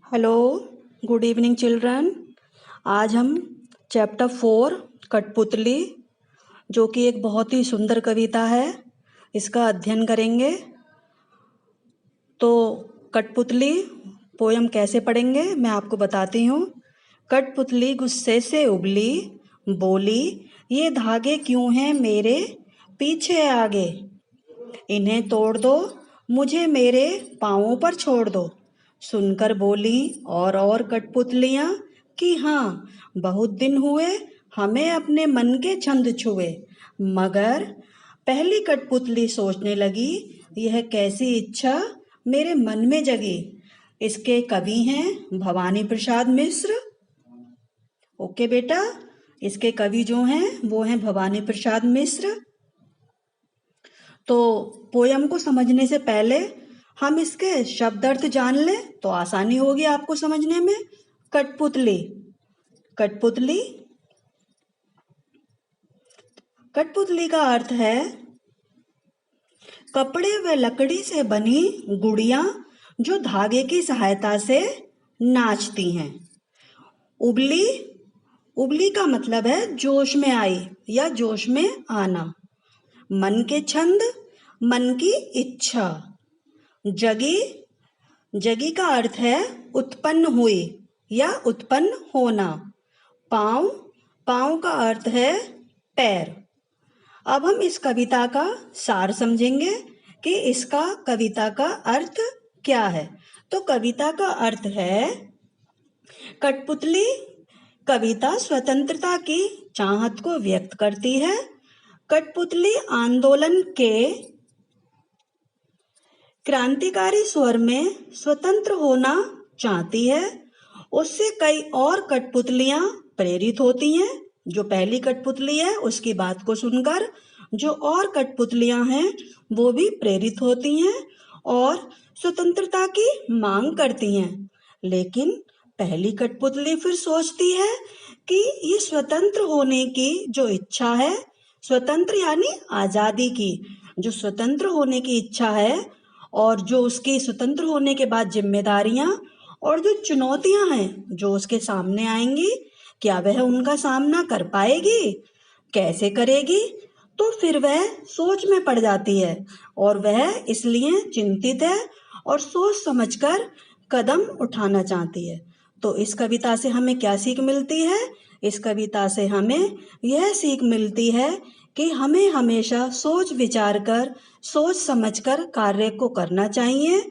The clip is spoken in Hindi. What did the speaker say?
Hello, good evening children. आज हम चैप्टर 4 कठपुतली, जो कि एक बहुत ही सुंदर कविता है, इसका अध्ययन करेंगे। तो कठपुतली पोयम कैसे पढ़ेंगे मैं आपको बताती हूँ। कठपुतली गुस्से से उबली, बोली, ये धागे क्यों हैं मेरे पीछे आगे, इन्हें तोड़ दो, मुझे मेरे पाँवों पर छोड़ दो। सुनकर बोली और कठपुतलियाँ कि हाँ, बहुत दिन हुए हमें अपने मन के छंद छुए। मगर पहली कठपुतली सोचने लगी, यह कैसी इच्छा मेरे मन में जगी। इसके कवि हैं भवानी प्रसाद मिश्र। ओके बेटा, इसके कवि जो हैं वो हैं भवानी प्रसाद मिश्र। तो पोयम को समझने से पहले हम इसके शब्द अर्थ जान लें तो आसानी होगी आपको समझने में। कठपुतली, कठपुतली, कठपुतली का अर्थ है कपड़े व लकड़ी से बनी गुड़ियां जो धागे की सहायता से नाचती हैं। उबली, उबली का मतलब है जोश में आई या जोश में आना। मन के छंद, मन की इच्छा। जगी, जगी का अर्थ है उत्पन्न हुई या उत्पन्न होना। पाँव, पाँव का अर्थ है पैर। अब हम इस कविता का सार समझेंगे कि इसका कविता का अर्थ क्या है। तो कविता का अर्थ है, कठपुतली कविता स्वतंत्रता की चाहत को व्यक्त करती है। कठपुतली आंदोलन के क्रांतिकारी स्वर में स्वतंत्र होना चाहती है। उससे कई और कठपुतलियां प्रेरित होती हैं। जो पहली कठपुतली है उसकी बात को सुनकर जो और कठपुतलियां हैं वो भी प्रेरित होती हैं और स्वतंत्रता की मांग करती हैं। लेकिन पहली कठपुतली फिर सोचती है कि ये स्वतंत्र होने की जो इच्छा है, स्वतंत्र यानी आज़ादी की, जो स्वतंत्र होने की इच्छा है और जो उसकी स्वतंत्र होने के बाद जिम्मेदारियां और जो चुनौतियां हैं जो उसके सामने आएंगी, क्या वह उनका सामना कर पाएगी, कैसे करेगी। तो फिर वह सोच में पड़ जाती है और वह इसलिए चिंतित है और सोच समझकर कदम उठाना चाहती है। तो इस कविता से हमें क्या सीख मिलती है? इस कविता से हमें यह सीख मिलती है कि हमें हमेशा सोच विचार कर, सोच समझकर कार्य को करना चाहिए